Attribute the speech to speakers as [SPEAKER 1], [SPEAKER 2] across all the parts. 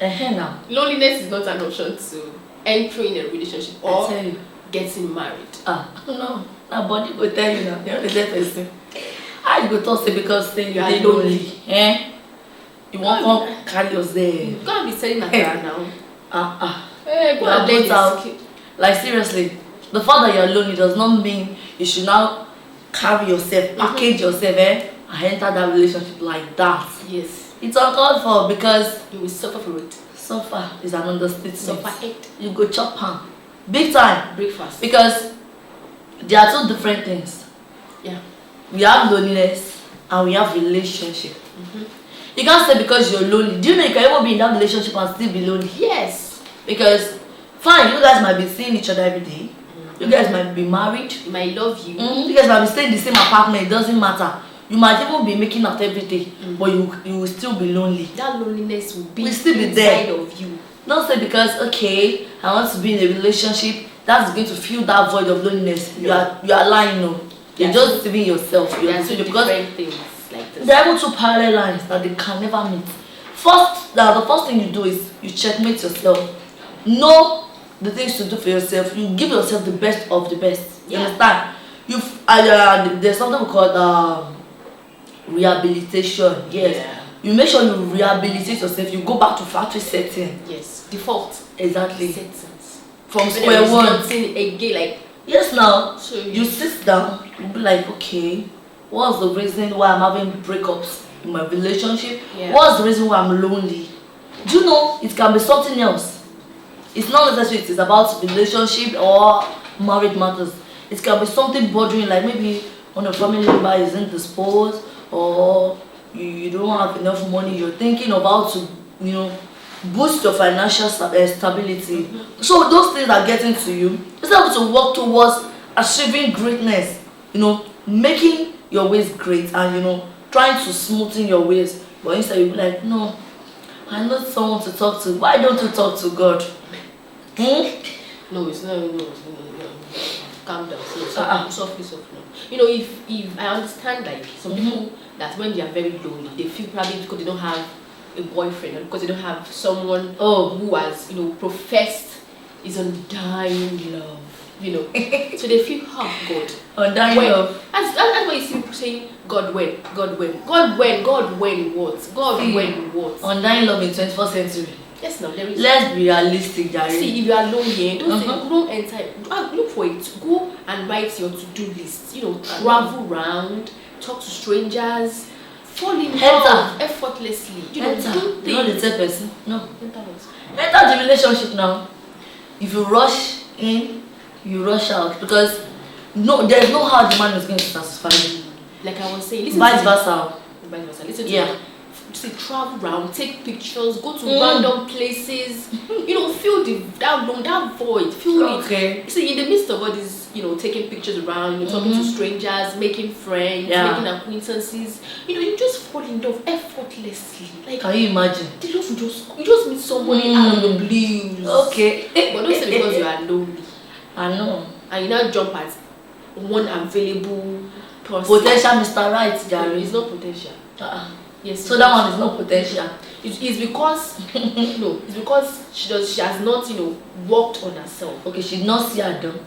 [SPEAKER 1] Now.
[SPEAKER 2] Loneliness is not an option to entering a relationship or getting married.
[SPEAKER 1] No. Now body will tell you now. You're the same person. I go talk say because say you are
[SPEAKER 2] lonely.
[SPEAKER 1] You won't carry yourself.
[SPEAKER 2] You can't be saying that now.
[SPEAKER 1] Go and out. Like seriously, the fact that you're lonely does not mean you should now carry yourself, package yourself, and enter that relationship like that.
[SPEAKER 2] Yes.
[SPEAKER 1] It's uncalled for because
[SPEAKER 2] you will suffer for it.
[SPEAKER 1] Suffer is an understatement.
[SPEAKER 2] Suffer it.
[SPEAKER 1] You go chop ham. Big time.
[SPEAKER 2] Breakfast.
[SPEAKER 1] Because there are two different things.
[SPEAKER 2] Yeah.
[SPEAKER 1] We have loneliness and we have relationship. You can't say because you're lonely. Do you know you can even be in that relationship and still be lonely?
[SPEAKER 2] Yes.
[SPEAKER 1] Because fine, you guys might be seeing each other every day. You guys might be married.
[SPEAKER 2] You might love you.
[SPEAKER 1] You guys might be staying in the same apartment. It doesn't matter. You might even be making out every day, but you will still be lonely.
[SPEAKER 2] That loneliness will
[SPEAKER 1] still be
[SPEAKER 2] inside of you.
[SPEAKER 1] Don't say because okay, I want to be in a relationship, that's going to fill that void of loneliness. You are lying, no. You're just deceiving yourself.
[SPEAKER 2] You're different things like this.
[SPEAKER 1] There are two parallel lines that they can never meet. First, the first thing you do is you checkmate yourself. Know the things to do for yourself. You give yourself the best of the best. You understand? There's something we call rehabilitation. Yes. Yeah. You make sure you rehabilitate yourself. You go back to factory setting.
[SPEAKER 2] Yes. Default.
[SPEAKER 1] Exactly.
[SPEAKER 2] Settings.
[SPEAKER 1] From square one.
[SPEAKER 2] Again, like.
[SPEAKER 1] Yes. Now.
[SPEAKER 2] So
[SPEAKER 1] you sit down. You be like, okay, what's the reason why I'm having breakups in my relationship? Yeah. What's the reason why I'm lonely? Do you know it can be something else? It's not necessarily it is about relationship or marriage matters. It can be something bothering, like maybe when a family member is indisposed, or you don't have enough money. You're thinking of how to, boost your financial stability. So those things are getting to you. Instead of to work towards achieving greatness, making your ways great, and trying to smoothen your ways. But instead you be like, no, I need someone to talk to. Why don't you talk to God?
[SPEAKER 2] No, it's not. No. Calm down. Softly. If I understand, like some people that when they are very lonely, they feel probably because they don't have a boyfriend or because they don't have someone who has professed his undying love. So they feel God.
[SPEAKER 1] Undying love.
[SPEAKER 2] That's why you see people saying God when what?
[SPEAKER 1] Undying love in 21st century.
[SPEAKER 2] Yes, no, there is.
[SPEAKER 1] Let's be realistic, Jerry.
[SPEAKER 2] See, if you are lonely, don't enter. Look for it. Go and write your to-do list. Travel around, talk to strangers, fall in love effortlessly.
[SPEAKER 1] You're not the same person. No.
[SPEAKER 2] Enter
[SPEAKER 1] the relationship now. If you rush in, you rush out, because there's no how the man is going to satisfy you.
[SPEAKER 2] Like I was saying,
[SPEAKER 1] vice versa.
[SPEAKER 2] Listen to me. See, travel around, take pictures, go to random places, feel that void, feel it. See, in the midst of all this, taking pictures around, talking to strangers, making friends, making acquaintances, you just fall in love effortlessly. Like,
[SPEAKER 1] can you imagine?
[SPEAKER 2] The love you just meet somebody out of the blues. Okay. But don't say because you are lonely.
[SPEAKER 1] I know.
[SPEAKER 2] And you now jump at one available person.
[SPEAKER 1] Potential Mr. Right, Jerry.
[SPEAKER 2] It's not potential. Yes,
[SPEAKER 1] so that one is not potential.
[SPEAKER 2] It's because it's because she has not worked on herself.
[SPEAKER 1] Okay, she did not see her done.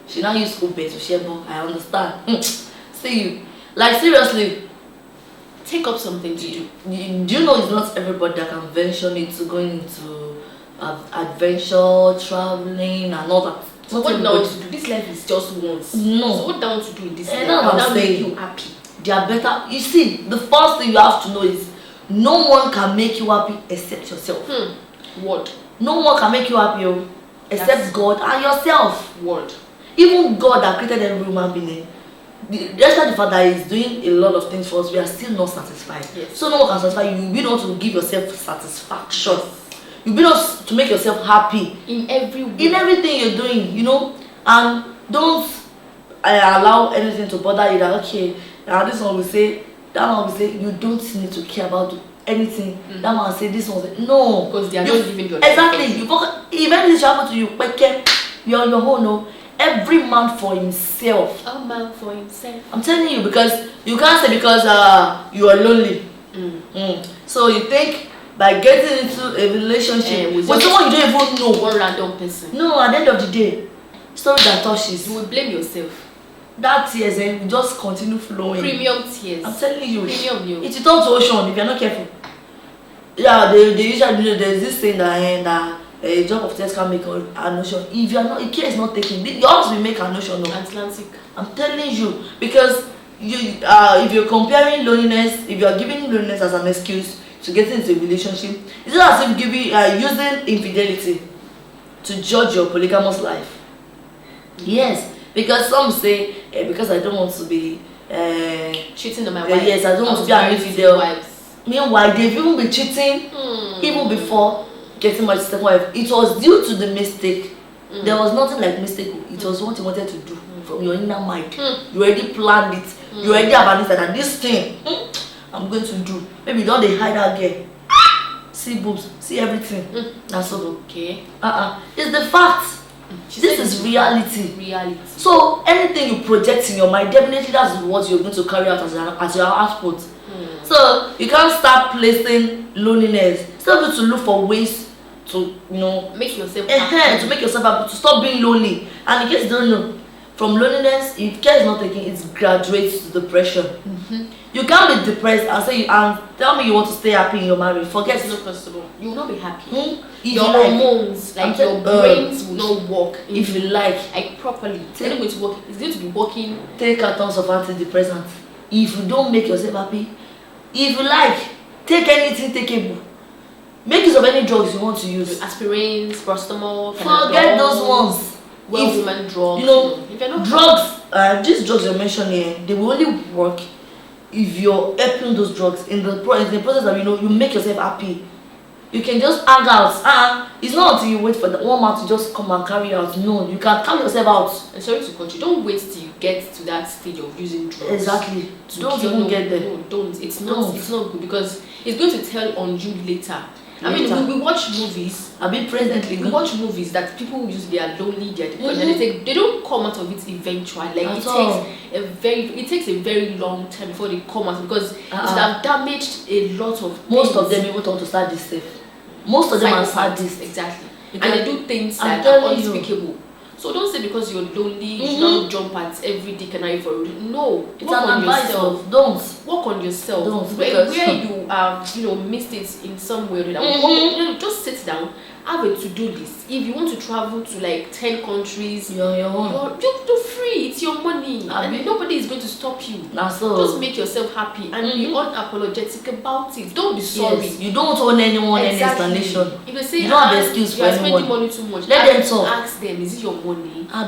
[SPEAKER 1] She not use school base to share book. I understand. See you. Like seriously,
[SPEAKER 2] take up something to do.
[SPEAKER 1] Do you know it's not everybody that can venture into going into adventure, traveling, and all that.
[SPEAKER 2] So what do you want to do? This life is just once.
[SPEAKER 1] No.
[SPEAKER 2] So what do you want to do in this life?
[SPEAKER 1] That
[SPEAKER 2] make you happy.
[SPEAKER 1] They are better. You see, the first thing you have to know is no one can make you happy except yourself.
[SPEAKER 2] What?
[SPEAKER 1] No one can make you happy except God and yourself.
[SPEAKER 2] What?
[SPEAKER 1] Even God that created every human being, despite the fact that He's doing a lot of things for us, we are still not satisfied.
[SPEAKER 2] Yes.
[SPEAKER 1] So no one can satisfy you. You be able to give yourself satisfaction. You be able to make yourself happy
[SPEAKER 2] in every way.
[SPEAKER 1] In everything you're doing, and don't allow anything to bother you. That okay. Now this one will say, that one will say, you don't need to care about anything. That one will say, this one will say, no.
[SPEAKER 2] Because they are not giving you
[SPEAKER 1] exactly. If anything happen to you, you're on your own. No. Every man for himself.
[SPEAKER 2] A man for himself.
[SPEAKER 1] I'm telling you, because you can't say because you are lonely. So you think by getting into a relationship with someone you don't even know.
[SPEAKER 2] One random person.
[SPEAKER 1] No, at the end of the day, story that touches.
[SPEAKER 2] You will blame yourself.
[SPEAKER 1] That tears will just continue flowing.
[SPEAKER 2] Premium tears.
[SPEAKER 1] I'm telling you.
[SPEAKER 2] Premium you.
[SPEAKER 1] It will turn to ocean if you're not careful. Yeah, they usually there's this thing that a drop of tears can make an ocean. If you're not, if care is not taken, yours will make an ocean. No.
[SPEAKER 2] Atlantic.
[SPEAKER 1] I'm telling you, because if you're comparing loneliness, if you're giving loneliness as an excuse to get into a relationship, it's not as if using infidelity to judge your polygamous life. Yes, because some say because I don't want to be
[SPEAKER 2] cheating on my wife.
[SPEAKER 1] Yes, I don't want to be an infidel. Meanwhile, they've even been cheating even before getting married to second wife. It was due to the mistake. There was nothing like mistake. It was what you wanted to do from your inner mind. You already planned it. You already have an inside and this thing I'm going to do. Maybe you don't they hide that girl. See boobs, see everything. That's all.
[SPEAKER 2] Okay.
[SPEAKER 1] It's the fact. This is reality. So anything you project in your mind, definitely that's what you're going to carry out as your output. So you can't start placing loneliness. Still good to look for ways to
[SPEAKER 2] make yourself happy.
[SPEAKER 1] To make yourself happy, to stop being lonely. And in case you don't know, from loneliness, if care is not taken, it graduates to depression. You can't be depressed and tell me you want to stay happy in your marriage. Forget
[SPEAKER 2] it's not possible. You will not be happy.
[SPEAKER 1] Your
[SPEAKER 2] hormones, like your brains will not work.
[SPEAKER 1] If you like
[SPEAKER 2] properly. It's not going to work. It's going to be working.
[SPEAKER 1] Take cartons of antidepressants. If you don't make yourself happy, if you like, take anything takeable. Make use of any drugs you want to use.
[SPEAKER 2] Aspirins, paracetamol,
[SPEAKER 1] forget those ones.
[SPEAKER 2] Women drugs.
[SPEAKER 1] If you're not drugs, these drugs you're mentioning, they will only work if you're helping those drugs in the process of you make yourself happy. You can just hang out. It's not until you wait for the one man to just come and carry out. No, you can carry yourself out.
[SPEAKER 2] And sorry to cut you. Don't wait till you get to that stage of using drugs.
[SPEAKER 1] Exactly. Don't even get there.
[SPEAKER 2] No, don't. It's not good because it's going to tell on you later. I mean, we watch movies.
[SPEAKER 1] We
[SPEAKER 2] watch movies that people usually are lonely, they're depressed, and they don't come out of it eventually. Like it takes a very long time before they come out because it have damaged a lot of.
[SPEAKER 1] Most of them even want to start this safe. Most of them are sadist.
[SPEAKER 2] Exactly. Because and they do things that are unspeakable. So don't say because you're lonely, you should not jump at every dick and eye for it. No,
[SPEAKER 1] it's an advice. Don't
[SPEAKER 2] work on yourself.
[SPEAKER 1] Don't
[SPEAKER 2] where you missed it in some way or another. Just sit down, have a to-do list. If you want to travel to like 10 countries, you're free. It's your money, and nobody is going to stop you. Just make yourself happy and be unapologetic about it. Don't be sorry.
[SPEAKER 1] Yes. You don't own anyone any explanation.
[SPEAKER 2] If they say
[SPEAKER 1] you don't have excuse for anyone,
[SPEAKER 2] spending money too much,
[SPEAKER 1] let them talk.
[SPEAKER 2] Ask them, is it your money?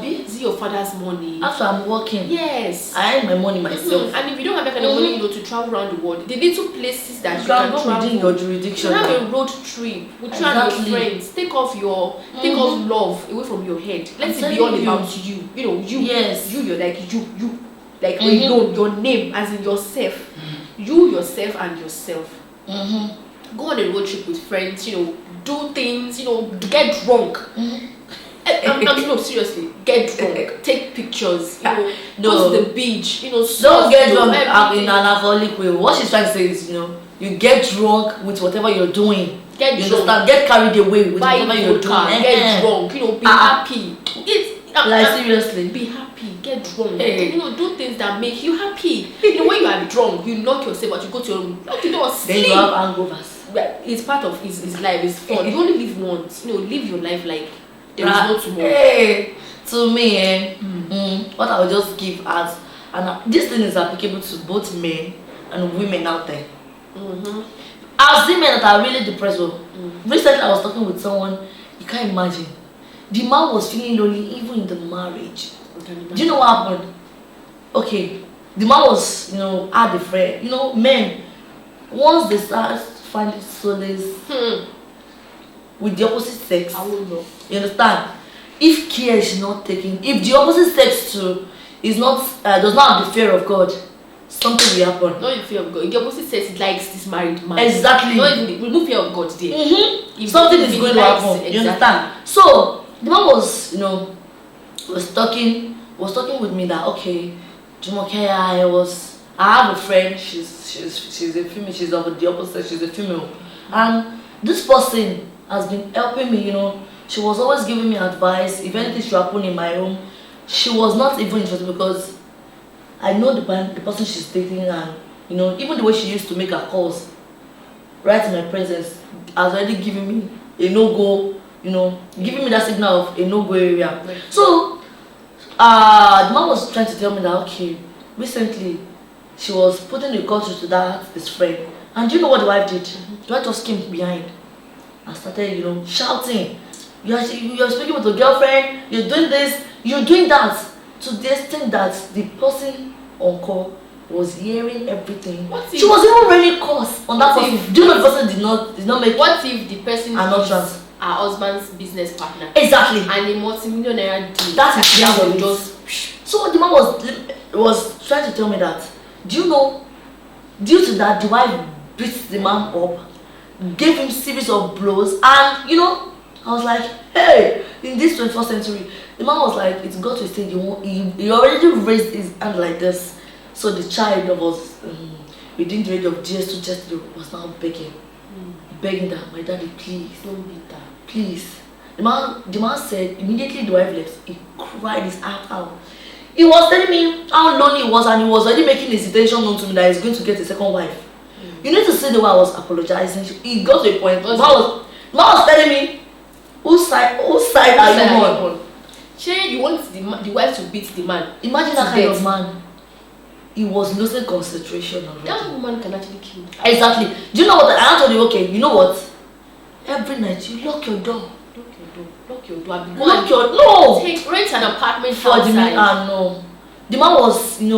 [SPEAKER 2] Is it your father's money?
[SPEAKER 1] After I'm working,
[SPEAKER 2] yes,
[SPEAKER 1] I earn my money myself.
[SPEAKER 2] And if you don't have that kind of money, to travel around the world, the little places that you can
[SPEAKER 1] go
[SPEAKER 2] travel
[SPEAKER 1] within your jurisdiction.
[SPEAKER 2] You have a road trip with you and your friends. Take off love away from your head. Let it be all about you.
[SPEAKER 1] Yes.
[SPEAKER 2] You're like alone, your name as in yourself. You, yourself, and yourself. Go on a road trip with friends. Do things. Get drunk. No, seriously, get drunk. Take pictures. Go to the beach.
[SPEAKER 1] Don't get drunk in an alcoholic way. What she's trying to say is, you get drunk with whatever you're doing.
[SPEAKER 2] Get drunk.
[SPEAKER 1] Get carried away with whatever you're doing.
[SPEAKER 2] Get drunk. Be happy.
[SPEAKER 1] Seriously.
[SPEAKER 2] Be happy. Get drunk. Do things that make you happy. When you are drunk, you knock yourself out. You go to your room, lock the door, sleep.
[SPEAKER 1] Then you have hangovers.
[SPEAKER 2] It's part of his life. It's fun. You only live once. Live your life like there is no tomorrow.
[SPEAKER 1] To me, what I would just give as, and this thing is applicable to both men and women out there. I've seen men that are really depressed. Recently, I was talking with someone. You can't imagine. The man was feeling lonely even in the marriage. Do you know what happened? Okay, the man was, had a friend. Men, once they start finding solace with the opposite sex,
[SPEAKER 2] I won't know.
[SPEAKER 1] You understand? If care is not taken, if the opposite sex too is not does not have the fear of God, something will happen.
[SPEAKER 2] Not in fear of God. The opposite sex likes this married man.
[SPEAKER 1] Exactly.
[SPEAKER 2] Not even remove fear of God there.
[SPEAKER 1] Something is going to happen. Exactly. You understand? So the man was, was talking with me that Jumoke, I have a friend. She's a female. She's of the opposite. She's a female, And this person has been helping me, she was always giving me advice. If anything should happen in my home, she was not even interested because I know the person she's dating, and even the way she used to make her calls right in my presence has already given me a no-go, giving me that signal of a no-go area. Right. So the man was trying to tell me that, okay, recently she was putting a call to that his friend, and do you know what the wife did? The wife just came behind and started, shouting, you're speaking with your girlfriend, you're doing this, you're doing that, to the extent that the person on call was hearing everything. She was even raining calls on that person. Do you know the person did not make?
[SPEAKER 2] What if the person
[SPEAKER 1] is
[SPEAKER 2] her husband's business partner?
[SPEAKER 1] Exactly.
[SPEAKER 2] And a multi-millionaire deal.
[SPEAKER 1] That is the just. So the man was trying to tell me that, do you know, due to that, the wife beat the man up, gave him series of blows, and I was like, hey, in this 21st century, the man was like, it's got to a stage he already raised his hand like this. So the child was within the age of GS2, GS3 was now begging that, my daddy, please don't beat that, please. The man said immediately the wife left, he cried his heart out. He was telling me how lonely he was, and he was already making his intention known to me that he's going to get a second wife. You need to see the way I was apologizing. He got to a point. The man was telling me, whose side are you on?
[SPEAKER 2] You want the wife to beat the man.
[SPEAKER 1] Imagine that kind of man. He was losing concentration already.
[SPEAKER 2] That woman can actually kill.
[SPEAKER 1] Exactly. Do you know what? I told you, okay, you know what? Every night you lock your door.
[SPEAKER 2] Lock your door.
[SPEAKER 1] Rent
[SPEAKER 2] an apartment
[SPEAKER 1] for
[SPEAKER 2] outside.
[SPEAKER 1] The man. No. The man was, he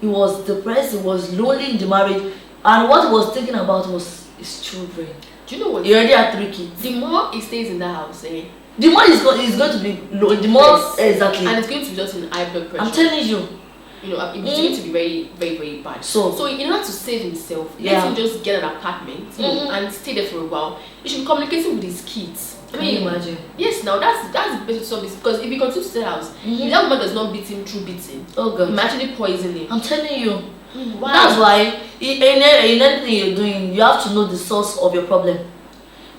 [SPEAKER 1] was depressed, he was lonely in the marriage, and what he was thinking about was his children.
[SPEAKER 2] Do you know what?
[SPEAKER 1] He already had 3 kids.
[SPEAKER 2] The more he stays in that house,
[SPEAKER 1] the more he's going to be low. The more exactly.
[SPEAKER 2] And it's going to be just in high blood pressure.
[SPEAKER 1] I'm telling you.
[SPEAKER 2] It's going to be very, very, very bad. So in order to save himself, let him just get an apartment, and stay there for a while. He should be communicating with his kids.
[SPEAKER 1] Can you imagine?
[SPEAKER 2] Yes, now that's the best service, because if he continues to stay house, if that woman does not beat him through beating,
[SPEAKER 1] oh God,
[SPEAKER 2] he might actually poison him.
[SPEAKER 1] I'm telling you. Why? That's why in anything you're doing, you have to know the source of your problem.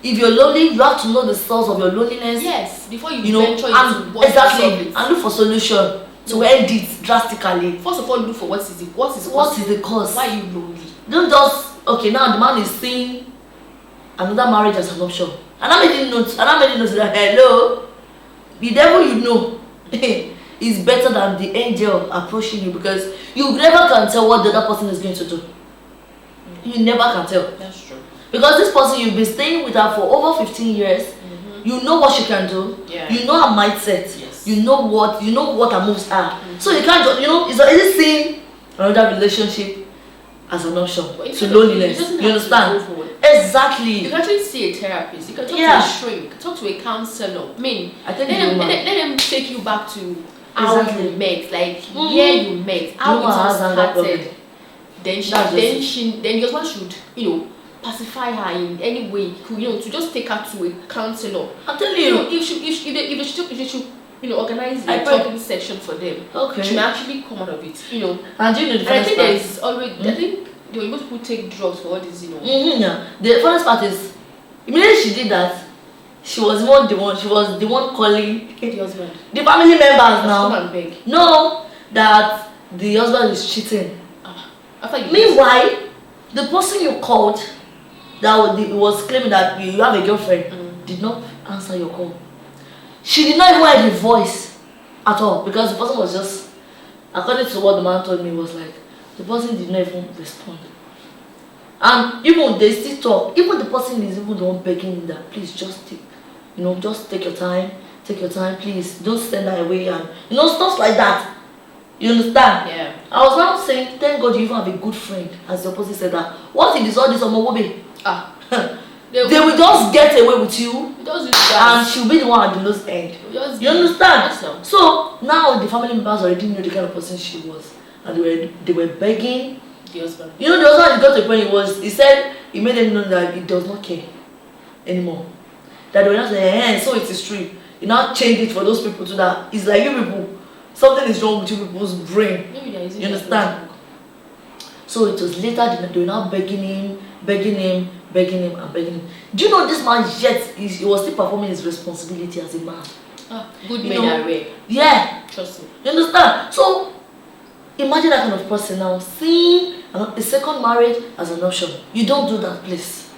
[SPEAKER 1] If you're lonely, you have to know the source of your loneliness.
[SPEAKER 2] Yes, before you venture into
[SPEAKER 1] what exactly, and look for solution to end it drastically.
[SPEAKER 2] First of all, look for what is the cause. Why are you lonely?
[SPEAKER 1] Don't just now the man is seeing another marriage as an option. And I made notes that hello, the devil is better than the angel approaching you, because you never can tell what the other person is going to do. You never can tell.
[SPEAKER 2] That's true.
[SPEAKER 1] Because this person, you've been staying with her for over 15 years. You know what she can do.
[SPEAKER 2] Yeah.
[SPEAKER 1] You know her mindset.
[SPEAKER 2] Yes.
[SPEAKER 1] You know what her moves are. So you can't just it's already seeing another relationship as an option to loneliness. You understand? Exactly.
[SPEAKER 2] You can actually see a therapist. You can talk to a shrink. Talk to a counselor. I think let them take you back to how you met, like where you met, how it all started. Then your husband should pacify her in any way, to just take her to a counselor.
[SPEAKER 1] I'm telling you,
[SPEAKER 2] if they should organize a talking section for them.
[SPEAKER 1] Okay.
[SPEAKER 2] She may actually come out of it.
[SPEAKER 1] And
[SPEAKER 2] I think there is always I think there were people who take drugs for all this,
[SPEAKER 1] Yeah. The funniest part is, immediately she did that, she was the one calling
[SPEAKER 2] the husband,
[SPEAKER 1] the family members now.
[SPEAKER 2] Come and beg.
[SPEAKER 1] No, that the husband is cheating. Meanwhile, the person you called that was claiming that you have a girlfriend did not answer your call. She did not even hear the voice at all, because the person was just, according to what the man told me, was like, the person did not even respond. And even they still talk. Even the person is even the one begging that, please just take your time, please don't send her away, and stuff like that. You understand?
[SPEAKER 2] Yeah.
[SPEAKER 1] I was now saying, thank God you even have a good friend, as the opposite said that. What if it's all this Omowobe? They will just get away with you, and she'll be the one at the lowest end. You understand? So now the family members already knew the kind of person she was, and they were begging
[SPEAKER 2] the husband.
[SPEAKER 1] The husband got to a point he said he made them know that he does not care anymore. That they were not saying, so it is true. He now changed it for those people to that. It's like, you people, something is wrong with you people's brain. You understand? So it was later they were now begging him, begging him and begging him. Do you know this man yet he was still performing his responsibility as a man?
[SPEAKER 2] Good men are rare.
[SPEAKER 1] Yeah.
[SPEAKER 2] Trust me.
[SPEAKER 1] You understand? So imagine that kind of person now seeing a second marriage as an option. You don't do that, please.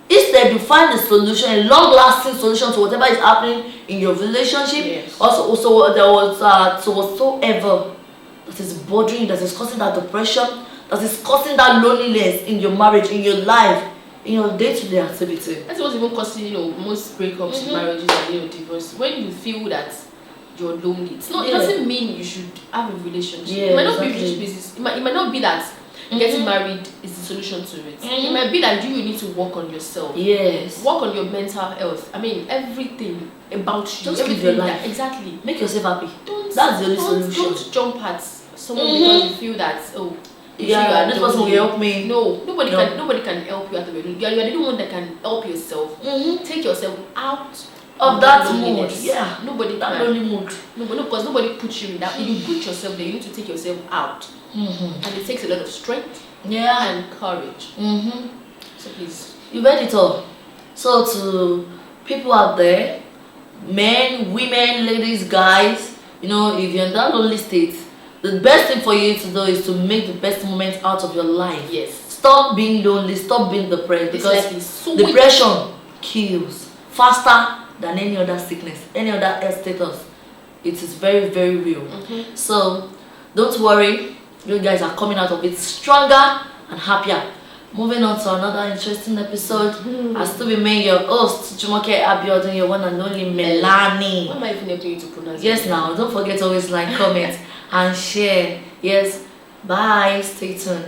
[SPEAKER 1] Instead, you find a solution, a long-lasting solution to whatever is happening in your relationship.
[SPEAKER 2] Yes.
[SPEAKER 1] Also, there was so whatsoever that is bothering you, that is causing that depression, that is causing that loneliness in your marriage, in your life, in your day-to-day activity.
[SPEAKER 2] That's what's even causing, most breakups, marriages, and divorce. When you feel that you're lonely, it doesn't mean you should have a relationship.
[SPEAKER 1] Yeah,
[SPEAKER 2] it might not
[SPEAKER 1] exactly.
[SPEAKER 2] be business. It might not be that getting married is the solution to it. It might be that you need to work on yourself.
[SPEAKER 1] Yes.
[SPEAKER 2] Work on your mental health. I mean, everything about you.
[SPEAKER 1] Just
[SPEAKER 2] everything
[SPEAKER 1] live your life.
[SPEAKER 2] Exactly.
[SPEAKER 1] Make yourself happy. That's the only solution.
[SPEAKER 2] Don't jump at someone because you feel that
[SPEAKER 1] this person will help me.
[SPEAKER 2] No, nobody can help you out of it. You are the only one that can help yourself. Take yourself out
[SPEAKER 1] of that mood. Yeah.
[SPEAKER 2] Nobody
[SPEAKER 1] that
[SPEAKER 2] can.
[SPEAKER 1] lonely mood.
[SPEAKER 2] No, because nobody puts you in that. If you put yourself there, you need to take yourself out. And it takes a lot of strength and courage. So please.
[SPEAKER 1] You read it all. So to people out there, men, women, ladies, guys, if you're in that lonely state, the best thing for you to do is to make the best moments out of your life.
[SPEAKER 2] Yes.
[SPEAKER 1] Stop being lonely, stop being depressed, because
[SPEAKER 2] so
[SPEAKER 1] depression kills faster than any other sickness, any other health status. It is very, very real. So don't worry, you guys are coming out of it stronger and happier. Moving on to another interesting episode. I'll still be making your host, Jumoke Abiodun, your one and only Melanie.
[SPEAKER 2] Why am I even helping you to pronounce it?
[SPEAKER 1] Yes, now don't forget to always like, comment, and share. Yes, bye. Stay tuned.